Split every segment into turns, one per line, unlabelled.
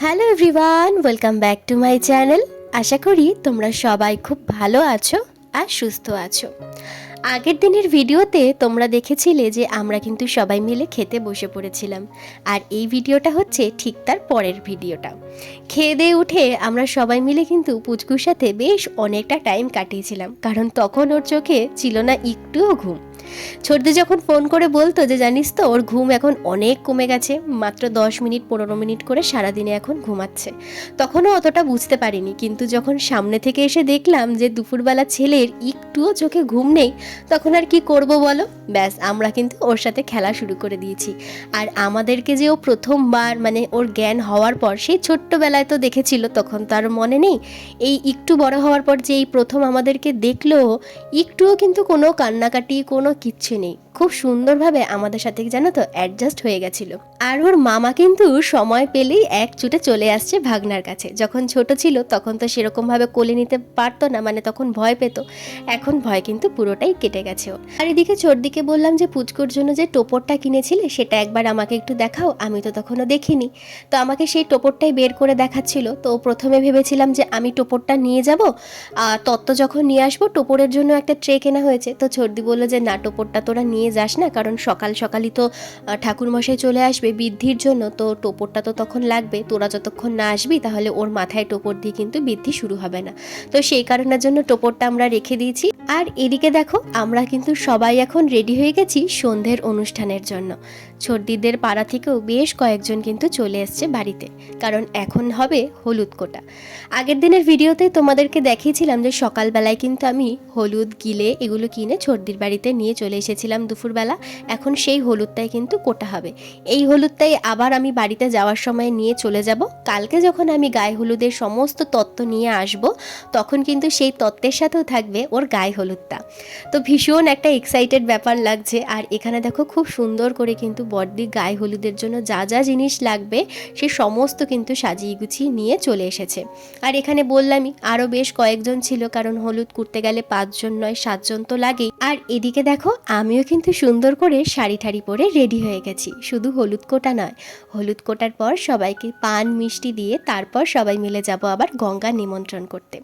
Hello everyone, welcome back to my channel. আশা করি তোমরা সবাই খুব ভালো আছো আর সুস্থ আছো। আগের দিনের ভিডিওতে তোমরা দেখেছিলে যে আমরা কিন্তু সবাই মিলে খেতে বসে পড়েছিলাম, আর এই ভিডিওটা হচ্ছে ঠিক তার পরের ভিডিওটা। খেয়ে দিয়ে উঠে আমরা সবাই মিলে কিন্তু পুচকুর সাথে বেশ অনেকটা টাইম কাটিয়েছিলাম, কারণ তখন ওর চোখে ছিল না একটুও ঘুম। ছোটদি যখন ফোন করে বলতো যে জানিস তো ওর ঘুম এখন অনেক কমে গেছে, মাত্র 10 মিনিট 15 মিনিট করে সারাদিনে এখন ঘুমাচ্ছে, তখনও অতটা বুঝতে পারিনি। কিন্তু যখন সামনে থেকে এসে দেখলাম যে দুপুরবেলা ছেলের একটুও চোখে ঘুম নেই, তখন আর কি করব বলো, ব্যাস আমরা কিন্তু ওর সাথে খেলা শুরু করে দিয়েছি। আর আমাদেরকে যে ও প্রথমবার মানে ওর জ্ঞান হওয়ার পর, সেই ছোট্টবেলায় তো দেখেছিল, তখন তার মনে নেই। এই একটু বড় হওয়ার পর যে এই প্রথম আমাদেরকে দেখলো, একটুও কিন্তু কোনো কান্নাকাটি কোনো কিচ্ছু নেই, খুব সুন্দরভাবে আমাদের সাথে জানো তো অ্যাডজাস্ট হয়ে গেছিল। আর ওর মামা কিন্তু সময় পেলেই এক ছুটে চলে আসছে ভাগনার কাছে। যখন ছোট ছিল তখন তো সেরকমভাবে কোলে নিতে পারতো না, মানে তখন ভয় পেত। এখন ভয় কিন্তু পুরোটাই কেটে গেছে ওর। আর এদিকে ছোটদিকে বললাম যে পুচকুর জন্য যে টোপরটা কিনেছিলে সেটা একবার আমাকে একটু দেখাও, আমি তো তখনও দেখিনি। তো আমাকে সেই টোপরটাই বের করে দেখাচ্ছিল। তো প্রথমে ভেবেছিলাম যে আমি টোপরটা নিয়ে যাব, তত্ত্ব যখন নিয়ে আসবো টোপরের জন্য একটা ট্রে কেনা হয়েছে। তো ছোটদি বললো যে না, টোপরটা তোরা নিয়ে যাস না, কারণ সকাল সকালই তো ঠাকুরমশাই চলে আসবে বৃদ্ধির জন্য, তো টোপরটা তো তখন লাগবে, তোরা যতক্ষণ না আসবি তাহলে ওর মাথায় টোপর দিয়ে কিন্তু বৃদ্ধি শুরু হবে না। তো সেই কারণের জন্য টোপরটা আমরা রেখে দিয়েছি। আর এদিকে দেখো আমরা কিন্তু সবাই এখন রেডি হয়ে গেছি সন্ধ্যের অনুষ্ঠানের জন্য। ছোটদিদের পাড়া থেকেও বেশ কয়েকজন কিন্তু চলে এসছে বাড়িতে, কারণ এখন হবে হলুদ কোটা। আগের দিনের ভিডিওতে তোমাদেরকে দেখিয়েছিলাম যে সকালবেলায় কিন্তু আমি হলুদ গিলে এগুলো কিনে ছোটদির বাড়িতে নিয়ে চলে এসেছিলাম দুপুরবেলা। এখন সেই হলুদটাই কিন্তু কোটা হবে। এই হলুদটাই আবার আমি বাড়িতে যাওয়ার সময় নিয়ে চলে যাব। কালকে যখন আমি গায়ে হলুদের সমস্ত তত্ত্ব নিয়ে আসব, তখন কিন্তু সেই তত্ত্বের সাথেও থাকবে ওর গায়ে হলুদটা। তো ভীষণ একটা এক্সাইটেড ব্যাপার লাগছে। আর এখানে দেখো খুব সুন্দর করে কিন্তু বড়দির গায়ে হলুদের জন্য যা যা জিনিস লাগবে সে সমস্ত কিন্তু সাজিয়ে গুছিয়ে নিয়ে চলে এসেছে। আর এখানে বললামই আরও বেশ কয়েকজন ছিল, কারণ হলুদ করতে গেলে 5 জন নয় 7 জন তো লাগেই। আর এদিকে দেখো আমিও কিন্তু সুন্দর করে শাড়ি ঠাড়ি পরে রেডি হয়ে গেছি। শুধু হলুদ কোটা নয়, হলুদ কোটার পর সবাইকে পান মিষ্টি দিয়ে তারপর সবাই মিলে যাব আবার গঙ্গা নিমন্ত্রণ করতে।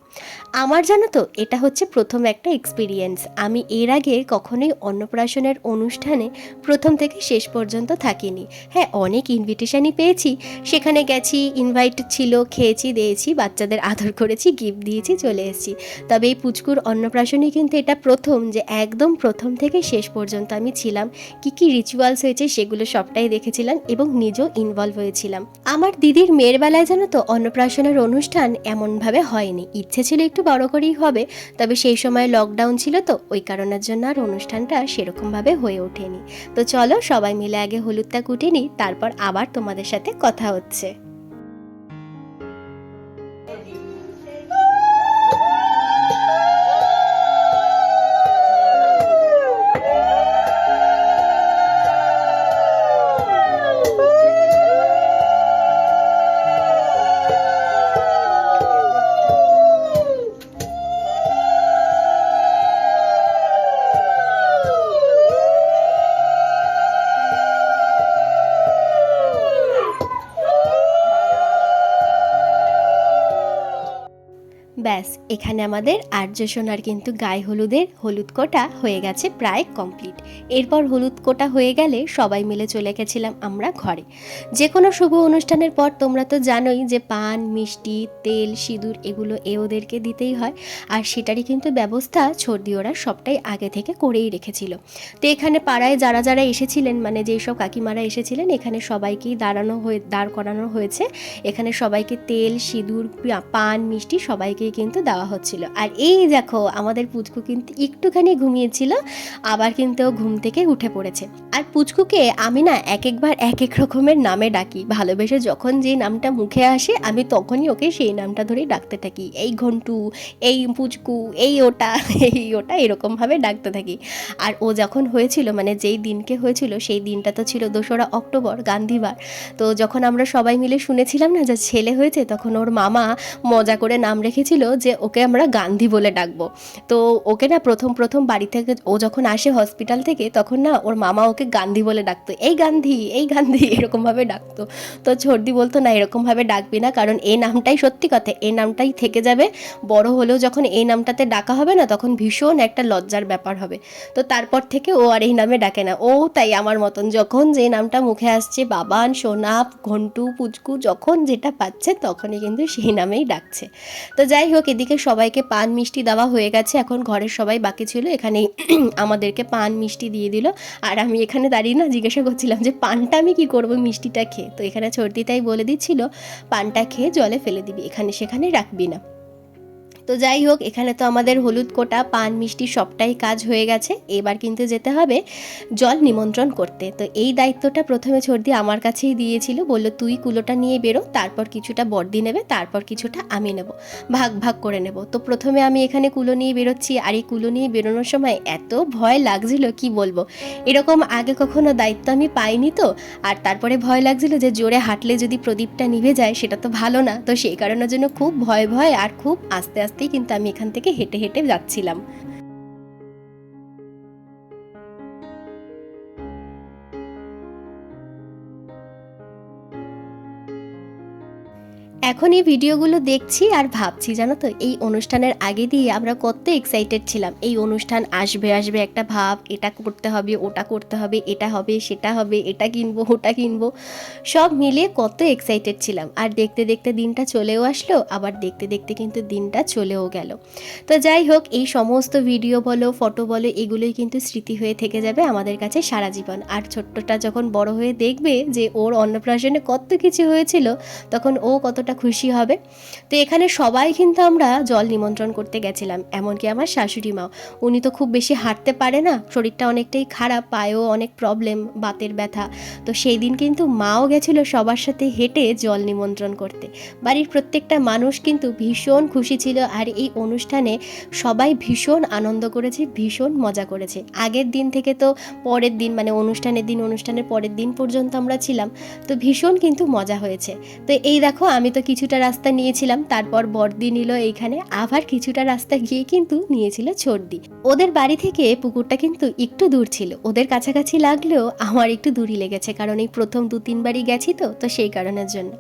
আমার জানো তো এটা হচ্ছে প্রথম একটা এক্সপিরিয়েন্স। আমি এর আগে কখনোই অন্নপ্রাশনের অনুষ্ঠানে প্রথম থেকে শেষ পর্যন্ত থাকিনি। হ্যাঁ, অনেক ইনভিটেশনই পেয়েছি, সেখানে গেছি, ইনভাইট ছিল, খেয়েছি দিয়েছি, বাচ্চাদের আদর করেছি, গিফট দিয়েছি, চলে এসেছি। তবে এই পুচকুর অন্নপ্রাশনে কিন্তু এটা প্রথম যে একদম প্রথম থেকে শেষ পর্যন্ত আমি ছিলাম। কি কি রিচুয়ালস হয়েছে সেগুলো সবটাই দেখেছিলাম এবং নিজেও ইনভলভ হয়েছিলাম। আমার দিদির মেয়ের বেলায় জানো তো অন্নপ্রাশনের অনুষ্ঠান এমনভাবে হয়নি। ইচ্ছে ছিল একটু বড় করেই হবে, তবে সেই সময় লকডাউন ছিল, তো ওই কারণের জন্য আর অনুষ্ঠানটা সেরকমভাবে হয়ে ওঠেনি। তো চলো সবাই মিলে আগে হলুদটা কুটে নিই, তারপর আবার তোমাদের সাথে কথা হচ্ছে। ব্যাস, এখানে আমাদের আর্য সোনার কিন্তু গায়ে হলুদের হলুদ কোটা হয়ে গেছে প্রায় কমপ্লিট। এরপর হলুদ কোটা হয়ে গেলে সবাই মিলে চলে গেছিলাম আমরা ঘরে। যে কোনো শুভ অনুষ্ঠানের পর তোমরা তো জানোই যে পান মিষ্টি তেল সিঁদুর এগুলো ওদেরকে দিতেই হয়, আর সেটারই কিন্তু ব্যবস্থা ছোটদি ওরা সবটাই আগে থেকে করেই রেখেছিল। তো এখানে পাড়ায় যারা যারা এসেছিলেন, মানে যেই সব কাকিমারা এসেছিলেন, এখানে সবাইকেই দাঁড় করানো হয়েছে। এখানে সবাইকে তেল সিঁদুর পান মিষ্টি সবাইকে কিন্তু দেওয়া হচ্ছিল। আর এই দেখো আমাদের পুচকু কিন্তু একটুখানি ঘুমিয়েছিল, আবার কিন্তু ঘুম থেকে উঠে পড়েছে। আর পুচকুকে আমি না একবার এক এক রকমের নামে ডাকি, ভালোবেসে যখন যে নামটা মুখে আসে আমি তখনই ওকে সেই নামটা ধরেই ডাকতে থাকি। এই ঘন্টু, এই পুচকু, এই ওটা এরকমভাবে ডাকতে থাকি। আর ও যখন হয়েছিল, মানে যেই দিনকে হয়েছিল সেই দিনটা তো ছিল 2রা অক্টোবর, গান্ধীবার। তো যখন আমরা সবাই মিলে শুনেছিলাম না যে ছেলে হয়েছে, তখন ওর মামা মজা করে নাম রেখেছিল যে ওকে আমরা গান্ধী বলে ডাকবো। তো ওকে না প্রথম প্রথম বাড়ি থেকে ও যখন আসে হসপিটাল থেকে তখন না ওর মামা ওকে গান্ধী বলে ডাকতো, এই গান্ধী এই গান্ধী এরকমভাবে ডাকতো। তো ছর্দি বলতো না এরকমভাবে ডাকবি না, কারণ এই নামটাই সত্যি কথা, এই নামটাই থেকে যাবে, বড় হলেও যখন এই নামটাতে ডাকা হবে না তখন ভীষণ একটা লজ্জার ব্যাপার হবে। তো তারপর থেকে ও আর এই নামে ডাকে না। ও তাই আমার মতন যখন যে নামটা মুখে আসছে, বাবান, সোনা, ঘন্টু, পুচকু, যখন যেটা পাচ্ছে তখনই কিন্তু সেই নামেই ডাকছে। তো যাই হোক, এদিকে সবাইকে পান মিষ্টি দেওয়া হয়ে গেছে, এখন ঘরের সবাই বাকি ছিল, এখানে আমাদেরকে পান মিষ্টি দিয়ে দিল। আর আমি এখানে দাঁড়িয়ে না জিজ্ঞাসা করছিলাম যে পানটা আমি কি করব মিষ্টিটা খেয়ে। তো এখানে ছর্দি তাই বলে দিচ্ছিল পানটা খেয়ে জলে ফেলে দিবি, এখানে সেখানে রাখবি না। তো যাই হোক, এখানে তো আমাদের হলুদ কোটা, পান, মিষ্টি সবটাই কাজ হয়ে গেছে। এবার কিন্তু যেতে হবে জল নিমন্ত্রণ করতে। তো এই দায়িত্বটা প্রথমে ছর্দি আমার কাছেই দিয়েছিল, বললো তুই কুলোটা নিয়ে বেরো, তারপর কিছুটা বর্দি নেবে, তারপর কিছুটা আমি নেব, ভাগ ভাগ করে নেব। তো প্রথমে আমি এখানে কুলো নিয়ে বেরোচ্ছি, আর এই কুলো নিয়ে বেরোনোর সময় এত ভয় লাগছিল কি বলবো, এরকম আগে কখনো দায়িত্ব আমি পাইনি তো। আর তারপরে ভয় লাগছিল যে জোরে হাঁটলে যদি প্রদীপটা নিভে যায় সেটা তো ভালো না। তো সেই কারণের জন্য খুব ভয় ভয় আর খুব আস্তে আস্তেই কিন্তু আমি এখান থেকে হেঁটে হেঁটে যাচ্ছিলাম। এখন এই ভিডিওগুলো দেখছি আর ভাবছি, জানো তো এই অনুষ্ঠানের আগে দিয়ে আমরা কত এক্সাইটেড ছিলাম, এই অনুষ্ঠান আসবে আসবে একটা ভাব, এটা করতে হবে ওটা করতে হবে, এটা হবে সেটা হবে, এটা কিনবো ওটা কিনবো, সব মিলিয়ে কত এক্সাইটেড ছিলাম। আর দেখতে দেখতে দিনটা চলেও আসলো, আবার দেখতে দেখতে কিন্তু দিনটা চলেও গেল। তো যাই হোক, এই সমস্ত ভিডিও বলো ফটো বলো এগুলোই কিন্তু স্মৃতি হয়ে থেকে যাবে আমাদের কাছে সারা জীবন। আর ছোট্টটা যখন বড় হয়ে দেখবে যে ওর অন্নপ্রাশনে কত কিছু হয়েছিল, তখন ও কতটা খুশি হবে। তো এখানে সবাই কিন্তু আমরা জল নিমন্ত্রণ করতে গেছিলাম, এমনকি আমার শাশুড়ি মাও। উনি তো খুব বেশি হাঁটতে পারে না, শরীরটা অনেকটাই খারাপ, পায়েও অনেক প্রবলেম, বাতের ব্যথা। তো সেই দিন কিন্তু মাও গেছিল সবার সাথে হেঁটে জল নিমন্ত্রণ করতে। বাড়ির প্রত্যেকটা মানুষ কিন্তু ভীষণ খুশি ছিল, আর এই অনুষ্ঠানে সবাই ভীষণ আনন্দ করেছে, ভীষণ মজা করেছে। আগের দিন থেকে তো পরের দিন মানে অনুষ্ঠানের দিন, অনুষ্ঠানের পরের দিন পর্যন্ত আমরা ছিলাম, তো ভীষণ কিন্তু মজা হয়েছে। তো এই দেখো, আমি তো কিছুটা রাস্তা নিয়েছিলাম, তারপর বর্দি নিল এইখানে, আবার কিছুটা রাস্তা গিয়ে কিন্তু নিয়েছিল ছর্দি। ওদের বাড়ি থেকে পুকুরটা কিন্তু একটু দূর ছিল, ওদের কাছাকাছি লাগলেও আমার একটু দূরই লেগেছে, কারণ এই প্রথম 2-3 বারই গেছি তো সেই কারণের জন্য।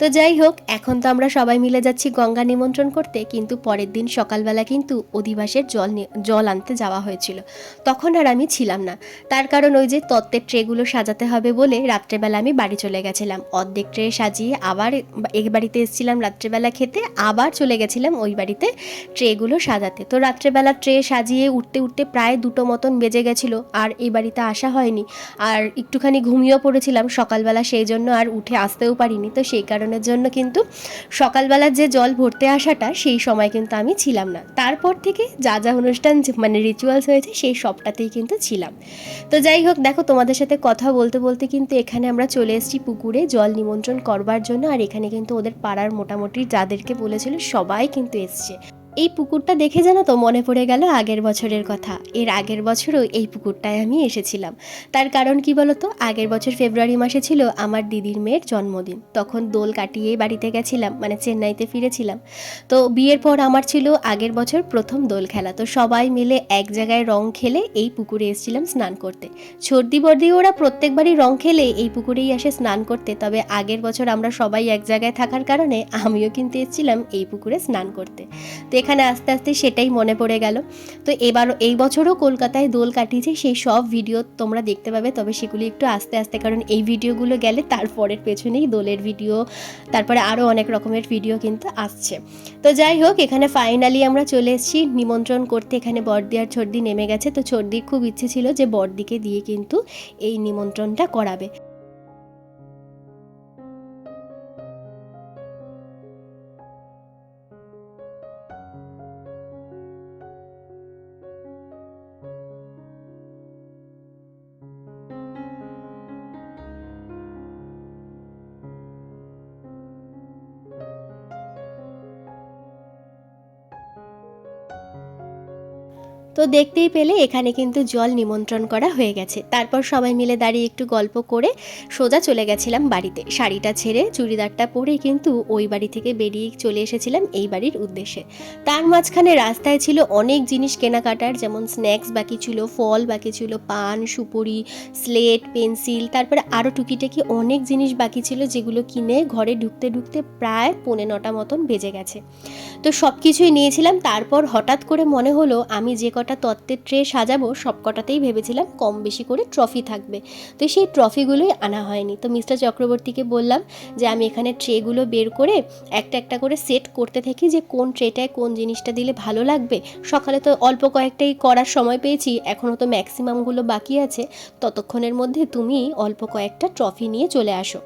তো যাই হোক, এখন তো আমরা সবাই মিলে যাচ্ছি গঙ্গা নিমন্ত্রণ করতে, কিন্তু পরের দিন সকালবেলা কিন্তু অধিবাসের জল আনতে যাওয়া হয়েছিল, তখন আর আমি ছিলাম না। তার কারণ ওই যে তত্ত্বের ট্রেগুলো সাজাতে হবে বলে রাত্রেবেলা আমি বাড়ি চলে গেছিলাম, অর্ধেক ট্রে সাজিয়ে আবার এক বাড়িতে এসেছিলাম রাত্রেবেলা খেতে, আবার চলে গেছিলাম ওই বাড়িতে ট্রেগুলো সাজাতে। তো রাত্রেবেলা ট্রে সাজিয়ে উঠতে উঠতে প্রায় 2টো মতন বেজে গেছিলো, আর এই বাড়িতে আসা হয়নি। আর একটুখানি ঘুমিয়েও পড়েছিলাম সকালবেলা, সেই জন্য আর উঠে আসতেও পারিনি। তো সেই কারণের জন্য কিন্তু সকালবেলার যে জল ভরতে আসাটা সেই সময় কিন্তু আমি ছিলাম না। তারপর থেকে যা যা অনুষ্ঠান মানে রিচুয়ালস হয়েছে সেই সবটাতেই কিন্তু ছিলাম। তো যাই হোক, দেখো তোমাদের সাথে কথা বলতে বলতে কিন্তু এখানে আমরা চলে এসেছি পুকুরে জল নিমন্ত্রণ করবার জন্য। আর এখানে কিন্তু ওদের পাড়ার মোটামুটি যাদেরকে বলেছিল সবাই কিন্তু এসছে। এই পুকুরটা দেখে জানো তো মনে পড়ে গেল আগের বছরের কথা। এর আগের বছরও এই পুকুরটায় আমি এসেছিলাম। তার কারণ কি বলতো, আগের বছর ফেব্রুয়ারি মাসে ছিল আমার দিদির মেয়ের জন্মদিন, তখন দোল কাটিয়েই বাড়িতে গেছিলাম, মানে চেন্নাইতে ফিরেছিলাম। তো বিয়ের পর আমার ছিল আগের বছর প্রথম দোল খেলা, তো সবাই মিলে এক জায়গায় রং খেলে এই পুকুরে এসেছিলাম স্নান করতে। সর্দি বর্দি ওরা প্রত্যেকবারই রং খেলে এই পুকুরেই আসে স্নান করতে, তবে আগের বছর আমরা সবাই এক জায়গায় থাকার কারণে আমিও কিন্তু এসেছিলাম এই পুকুরে স্নান করতে। তো এখানে আস্তে আস্তে সেটাই মনে পড়ে গেল। তো এবারও এই বছরও কলকাতায় দোল কাটিয়েছে, সেই সব ভিডিও তোমরা দেখতে পাবে, তবে সেগুলি একটু আস্তে আস্তে, কারণ এই ভিডিওগুলো গেলে তারপরের পেছনেই দোলের ভিডিও, তারপরে আরও অনেক রকমের ভিডিও কিন্তু আসছে। তো যাই হোক, এখানে ফাইনালি আমরা চলে এসেছি নিমন্ত্রণ করতে। এখানে বড়দি আর ছর্দি নেমে গেছে, তো ছর্দির খুব ইচ্ছে ছিল যে বড়দিকে দিয়ে কিন্তু এই নিমন্ত্রণটা করাবে। তো তো দেখতেই পেলে এখানে কিন্তু জল নিমন্ত্রণ করা হয়ে গেছে। তারপর সবাই মিলে দাঁড়িয়ে একটু গল্প করে সোজা চলে গেছিলাম বাড়িতে। শাড়িটা ছেড়ে চুড়িদারটা পরে কিন্তু ওই বাড়ি থেকে বেরিয়ে চলে এসেছিলাম এই বাড়ির উদ্দেশ্যে। তার মাঝখানে রাস্তায় ছিল অনেক জিনিস কেনাকাটার, যেমন স্ন্যাক্স বাকি ছিল, ফল বাকি ছিল, পান, সুপুরি, স্লেট, পেন্সিল, তারপরে আরও টুকিটাকি অনেক জিনিস বাকি ছিল, যেগুলো কিনে ঘরে ঢুকতে ঢুকতে প্রায় 9:45 মতন বেজে গেছে। তো সব কিছুই নিয়েছিলাম। তারপর হঠাৎ করে মনে হলো আমি যে কটা তত্ত্বের ট্রে সাজাবো সব কটাতেই ভেবেছিলাম কম বেশি করে ট্রফি থাকবে, তো সেই ট্রফিগুলোই আনা হয়নি। তো মিস্টার চক্রবর্তীকে বললাম যে আমি এখানে ট্রেগুলো বের করে একটা একটা করে সেট করতে থাকি, যে কোন ট্রেটায় কোন জিনিসটা দিলে ভালো লাগবে। সকালে তো অল্প কয়েকটাই করার সময় পেয়েছি, এখনও তো ম্যাক্সিমামগুলো বাকি আছে, ততক্ষণের মধ্যে তুমি অল্প কয়েকটা ট্রফি নিয়ে চলে আসো।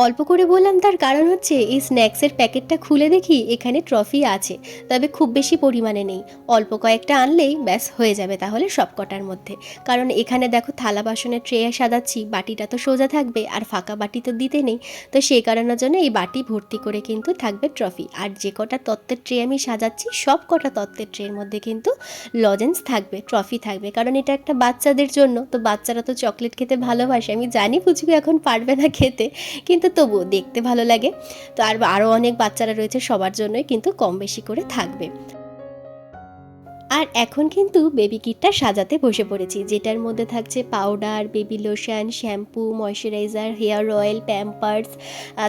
অল্প করে বললাম, তার কারণ হচ্ছে এই স্ন্যাক্সের প্যাকেটটা খুলে দেখি এখানে ট্রফি আছে, তবে খুব বেশি পরিমাণে নেই। অল্প কয়েকটা আনলেই ব্যাস হয়ে যাবে তাহলে সব কটার মধ্যে। কারণ এখানে দেখো থালা বাসনের ট্রে সাজাচ্ছি, বাটিটা তো সোজা থাকবে আর ফাঁকা বাটি তো দিতে নেই, তো সেই কারণের জন্য এই বাটি ভর্তি করে কিন্তু থাকবে ট্রফি। আর যে কটা তত্ত্বের ট্রে আমি সাজাচ্ছি সব কটা তত্ত্বের ট্রের মধ্যে কিন্তু লজেন্স থাকবে, ট্রফি থাকবে, কারণ এটা একটা বাচ্চাদের জন্য। তো বাচ্চারা তো চকলেট খেতে ভালোবাসে, আমি জানি পুচকু এখন পারবে না খেতে, কিন্তু তবুও দেখতে ভালো লাগে। তো আরও অনেক বাচ্চারা রয়েছে, সবার জন্যই কিন্তু কম বেশি করে থাকবে। আর এখন কিন্তু বেবি কিটটা সাজাতে বসে পড়েছি, যেটার মধ্যে থাকছে powder, baby lotion, shampoo, moisturiser, hair oil, Pampers,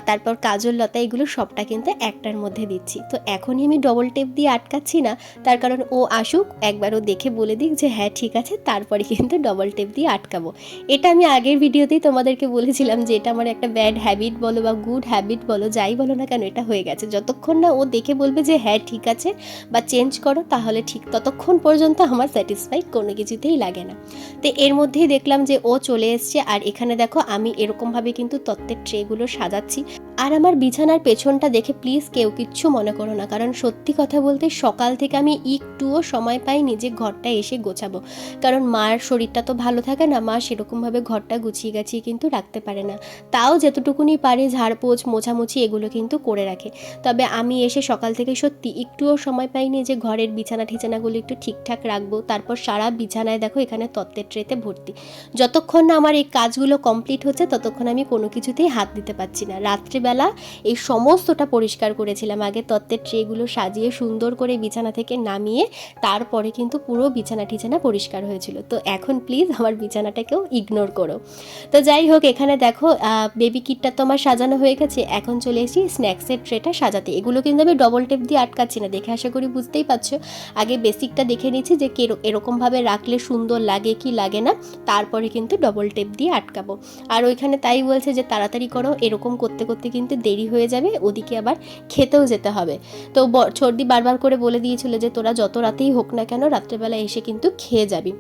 তারপর কাজল লতা, এগুলো সবটা কিন্তু একটার মধ্যে দিচ্ছি। তো এখনই আমি ডবল টেপ দিয়ে আটকাচ্ছি না, তার কারণ ও আসুক, একবারও দেখে বলে দিক যে হ্যাঁ ঠিক আছে, তারপরে কিন্তু ডবল টেপ দিয়ে আটকাবো। এটা আমি আগের ভিডিওতেই তোমাদেরকে বলেছিলাম যে এটা আমার একটা ব্যাড হ্যাবিট বলো বা গুড হ্যাবিট বলো, যাই বলো না কেন, এটা হয়ে গেছে। যতক্ষণ না ও দেখে বলবে যে হ্যাঁ ঠিক আছে বা চেঞ্জ করো, তাহলে ঠিক ততক্ষণ পর্যন্ত আমার স্যাটিসফাই কোনো কিছুতেই লাগে না। তো এর মধ্যেই দেখলাম যে ও চলে এসছে, আর এখানে দেখো আমি এরকমভাবে কিন্তু তত্ত্বের ট্রেগুলো সাজাচ্ছি। আর আমার বিছানার পেছনটা দেখে প্লিজ কেউ কিচ্ছু মনে করো না, কারণ সত্যি কথা বলতে সকাল থেকে আমি একটুও সময় পাইনি যে ঘরটা এসে গোছাবো, কারণ মার শরীরটা তো ভালো থাকে না, মা সেরকমভাবে ঘরটা গুছিয়ে গাছিয়ে কিন্তু রাখতে পারে না। তাও যেতটুকুনি পারে ঝাড়পোছ, মোছামুছি এগুলো কিন্তু করে রাখে। তবে আমি এসে সকাল থেকে সত্যি একটুও সময় পাইনি যে ঘরের বিছানা ঠিছানাগুলো একটু ঠিকঠাক রাখবো। তারপর সারা বিছানায় দেখো এখানে তত্ত্বের ট্রেতে ভর্তি। যতক্ষণ না আমার এই কাজগুলো কমপ্লিট হচ্ছে ততক্ষণ আমি কোনো কিছুতেই হাত দিতে পারছি না। রাত্রিবেলা এই সমস্তটা পরিষ্কার করেছিলাম, আগে তত্ত্বের ট্রেগুলো সাজিয়ে সুন্দর করে বিছানা থেকে নামিয়ে তারপরে কিন্তু পুরো বিছানা ঠিছানা পরিষ্কার হয়েছিল। তো এখন প্লিজ আমার বিছানাটাকেও ইগনোর করো। তো যাই হোক, এখানে দেখো বেবি কিটটা তো আমার সাজানো হয়ে গেছে, এখন চলে এসেছি স্ন্যাক্সের ট্রেটা সাজাতে। এগুলো কিন্তু আমি ডবল টেপ দিয়ে আটকাচ্ছি না, দেখে আশা করি বুঝতেই পারছো। আগে বেসিকটা দেখে নিচ্ছি যে এরকমভাবে রাখলে সুন্দর লাগে কি লাগে না, তারপরে কিন্তু ডবল টেপ দিয়ে আটকাবো। আর ওইখানে তাই বলছে যে তাড়াতাড়ি করো, এরকম করতে করতে কিন্তু দেরি হয়ে যাবে, ওদিকে আবার খেতেও যেতে হবে। তো সর্দি বারবার করে বলে দিয়েছিল যে তোরা যত রাতেই হোক না কেন রাত্রেবেলা এসে কিন্তু খেয়ে যাবি।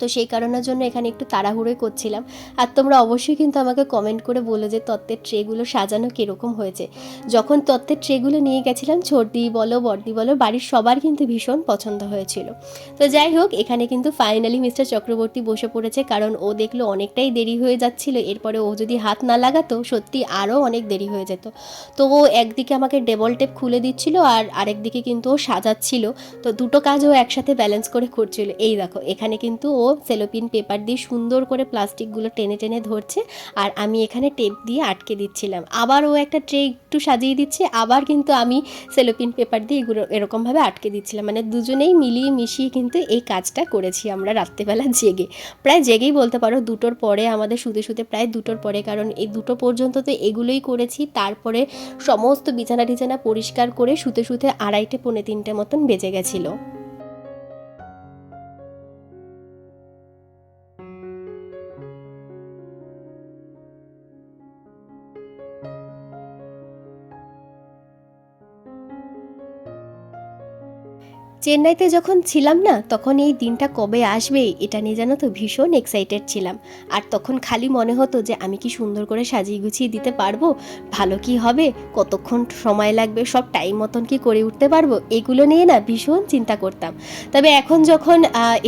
তো সেই কারণের জন্য এখানে একটু তাড়াহুড়োই করছিলাম। আর তোমরা অবশ্যই কিন্তু আমাকে কমেন্ট করে বলো যে তত্ত্বের ট্রেগুলো সাজানো কীরকম হয়েছে। যখন তত্ত্বের ট্রেগুলো নিয়ে গেছিলাম, ছোটদি বলো বড়দি বলো, বাড়ির সবার কিন্তু ভীষণ পছন্দ হয়েছিল। তো যাই হোক, এখানে কিন্তু ফাইনালি মিস্টার চক্রবর্তী বসে পড়েছে, কারণ ও দেখলো অনেকটাই দেরি হয়ে যাচ্ছিল, এরপরে ও যদি হাত না লাগাতো সত্যি আরও অনেক দেরি হয়ে যেত। তো ও একদিকে আমাকে ডবল টেপ খুলে দিচ্ছিল আর আরেকদিকে কিন্তু ও সাজাচ্ছিল। তো দুটো কাজ ও একসাথে ব্যালেন্স করে করছিল। এই দেখো এখানে কিন্তু ও সেলোপিন পেপার দিয়ে সুন্দর করে প্লাস্টিকগুলো টেনে টেনে ধরছে, আর আমি এখানে টেপ দিয়ে আটকে দিচ্ছিলাম। আবার ও একটা ট্রে একটু সাজিয়ে দিচ্ছে, আবার কিন্তু আমি সেলোপিন পেপার দিয়ে এগুলো এরকমভাবে আটকে দিচ্ছিলাম। মানে দুজনেই মিলিয়ে মিশিয়ে কিন্তু এই কাজটা করেছি আমরা রাত্রেবেলা জেগে, প্রায় জেগেই বলতে পারো, 2টোর পরে আমাদের শুতে শুতে প্রায় 2টোর পরে, কারণ এই 2টো পর্যন্ত তো এগুলোই করেছি। তারপরে সমস্ত বিছানা টিছানা পরিষ্কার করে শুতে শুতে 2:30 পৌনে 3টে মতন বেজে গেছিলো। চেন্নাইতে যখন ছিলাম না, তখন এই দিনটা কবে আসবে এটা নিয়ে জানো তো ভীষণ এক্সাইটেড ছিলাম। আর তখন খালি মনে হতো যে আমি কি সুন্দর করে সাজিয়ে গুছিয়ে দিতে পারবো, ভালো কি হবে, কতক্ষণ সময় লাগবে, সব টাইম মতন কি করে উঠতে পারবো, এগুলো নিয়ে না ভীষণ চিন্তা করতাম। তবে এখন যখন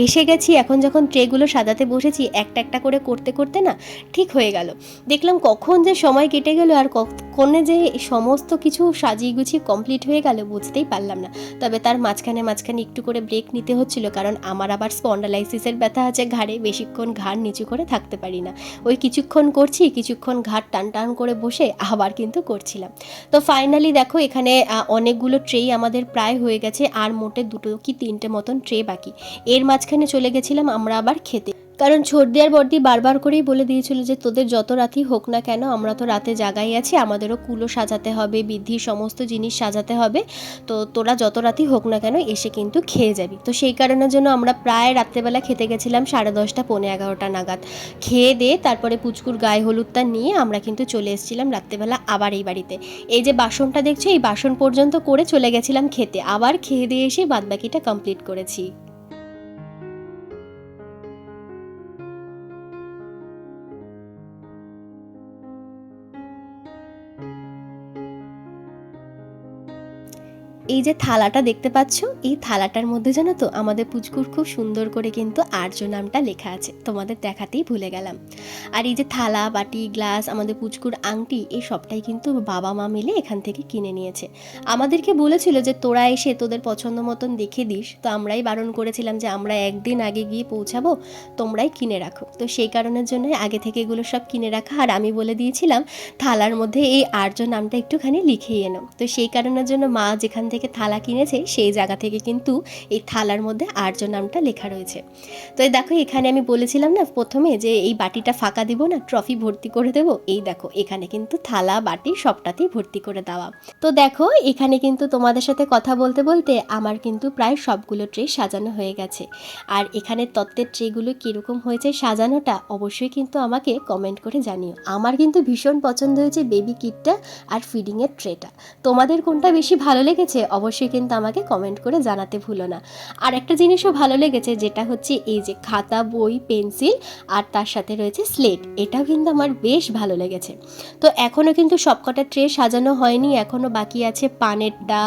এসে গেছি, এখন যখন ট্রেগুলো সাজাতে বসেছি, একটা একটা করে করতে করতে না ঠিক হয়ে গেল। দেখলাম কখন যে সময় কেটে গেল আর কখনে যে সমস্ত কিছু সাজিয়ে গুছিয়ে কমপ্লিট হয়ে গেল বুঝতেই পারলাম না। তবে তার মাঝখানে মাঝখানে একটু করে ব্রেক নিতে হচ্ছিল, কারণ আমার আবার স্পন্ডালাইসিসের ব্যথা আছে ঘাড়ে, বেশিক্ষণ ঘাড় নিচু করে থাকতে পারি না। ওই কিছুক্ষণ করছি, কিছুক্ষণ ঘাড় টান টান করে বসে আবার কিন্তু করছিলাম। তো ফাইনালি দেখো এখানে অনেকগুলো ট্রে আমাদের প্রায় হয়ে গেছে, আর মোটে 2 কি 3টে মতন ট্রে বাকি। এর মাঝখানে চলে গেছিলাম আমরা আবার খেতে, কারণ ছোটদি আর বড়দি বারবার করেই বলে দিয়েছিল যে তোদের যত রাতই হোক না কেন, আমরা তো রাতে জাগাই আছি, আমাদেরও কুলো সাজাতে হবে, বৃদ্ধির সমস্ত জিনিস সাজাতে হবে, তো তোরা যত রাতই হোক না কেন এসে কিন্তু খেয়ে যাবি। তো সেই কারণের জন্য আমরা প্রায় রাত্রেবেলা খেতে গেছিলাম 10:30 পৌনে 11টা নাগাদ। খেয়ে দিয়ে তারপরে পুচকুর গায়ে হলুদটা নিয়ে আমরা কিন্তু চলে এসেছিলাম রাত্রেবেলা আবার এই বাড়িতে। এই যে বাসনটা দেখছো, এই বাসন পর্যন্ত করে চলে গেছিলাম খেতে, আবার খেয়ে দিয়ে এসে বাদবাকিটা কমপ্লিট করেছি। এই যে থালাটা দেখতে পাচ্ছ, এই থালাটার মধ্যে জানো তো আমাদের পুচকুর খুব সুন্দর করে কিন্তু আর্য নামটা লেখা আছে, তোমাদের দেখাতেই ভুলে গেলাম। আর এই যে থালা বাটি গ্লাস, আমাদের পুচকুর আংটি, এই সবটাই কিন্তু বাবা মা মিলে এখান থেকে কিনে নিয়েছে। আমাদেরকে বলেছিল যে তোরা এসে তোদের পছন্দ মতন দেখে দিস, তো আমরাই বারণ করেছিলাম যে আমরা একদিন আগে গিয়ে পৌঁছাবো, তোমরাই কিনে রাখো। তো সেই কারণের জন্য আগে থেকে এগুলো সব কিনে রাখা, আর আমি বলে দিয়েছিলাম থালার মধ্যে এই আর্য নামটা একটুখানি লিখিয়ে এনো। তো সেই কারণের জন্য মা যেখান থেকে থালা কিনেছে সেই জায়গা থেকে কিন্তু এই থালার মধ্যে আর্য নামটা লেখা রয়েছে। তো এই দেখো এখানে আমি বলেছিলাম না প্রথমে যে এই বাটিটা ফাঁকা দিব না, ট্রফি ভর্তি করে দেবো, এই দেখো এখানে কিন্তু থালা বাটি সবটাতেই ভর্তি করে দেওয়া। তো দেখো এখানে কিন্তু তোমাদের সাথে কথা বলতে বলতে আমার কিন্তু প্রায় সবগুলো ট্রে সাজানো হয়ে গেছে। আর এখানে তত্ত্বের ট্রেগুলো কীরকম হয়েছে সাজানোটা অবশ্যই কিন্তু আমাকে কমেন্ট করে জানিও। আমার কিন্তু ভীষণ পছন্দ হয়েছে বেবি কিটটা আর ফিডিংয়ের ট্রেটা। তোমাদের কোনটা বেশি ভালো লেগেছে অবশ্যই কিন্তু আমাকে কমেন্ট করে জানাতে ভুলো না। আর একটা জিনিসও ভালো লেগেছে, যেটা হচ্ছে এই যে খাতা বই পেন্সিল আর তার সাথে রয়েছে স্লেট, এটাও কিন্তু আমার বেশ ভালো লেগেছে। তো এখনও কিন্তু সবকটা ট্রে সাজানো হয়নি, এখনও বাকি আছে পানেরটা,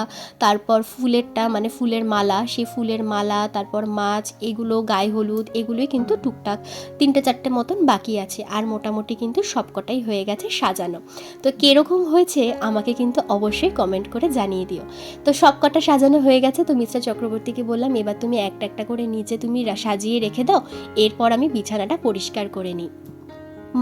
তারপর ফুলেরটা মানে ফুলের মালা, সেই ফুলের মালা, তারপর মাছ, এগুলো গায়ে হলুদ, এগুলোই কিন্তু টুকটাক 3-4টে মতন বাকি আছে, আর মোটামুটি কিন্তু সবকটাই হয়ে গেছে সাজানো। তো কীরকম হয়েছে আমাকে কিন্তু অবশ্যই কমেন্ট করে জানিয়ে দিও। তো সবকটা সাজানো হয়ে গেছে, তো মিস্টার চক্রবর্তীকে বললাম এবার তুমি একটা একটা করে নিচে তুমি সাজিয়ে রেখে দাও, এরপর আমি বিছানাটা পরিষ্কার করে নিই।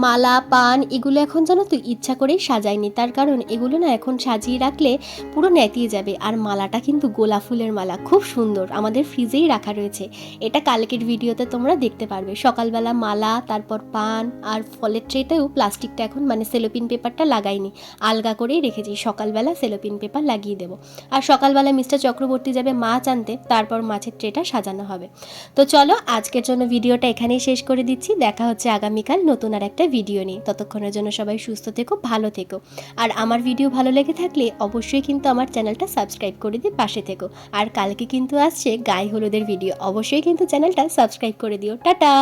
মালা পান এগুলো এখন জানো তো ইচ্ছা করেই সাজাইনি, তার কারণ এগুলো না এখন সাজিয়ে রাখলে পুরো নেতিয়ে যাবে। আর মালাটা কিন্তু গোলাপ ফুলের মালা, খুব সুন্দর, আমাদের ফ্রিজেই রাখা রয়েছে, এটা কালকের ভিডিওতে তোমরা দেখতে পারবে। সকালবেলা মালা, তারপর পান আর ফলের ট্রেতেও প্লাস্টিকটা এখন মানে সেলোপিন পেপারটা লাগাইনি, আলগা করেই রেখেছি, সকালবেলা সেলোপিন পেপার লাগিয়ে দেবো। আর সকালবেলা মিস্টার চক্রবর্তী যাবে মাছ আনতে, তারপর মাছের ট্রেটা সাজানো হবে। তো চলো আজকের জন্য ভিডিওটা এখানেই শেষ করে দিচ্ছি, দেখা হচ্ছে আগামীকাল নতুন আর একটা ভিডিও নিয়ে। ততক্ষণের জন্য সবাই সুস্থ থেকো, ভালো থেকো। আর আমার ভিডিও ভালো লেগে থাকলে অবশ্যই কিন্তু আমার চ্যানেলটা সাবস্ক্রাইব করে দিয়ে পাশে থেকো। আর কালকে কিন্তু আসছে গায়ে হলুদের ভিডিও, অবশ্যই কিন্তু চ্যানেলটা সাবস্ক্রাইব করে দিও। টাটা।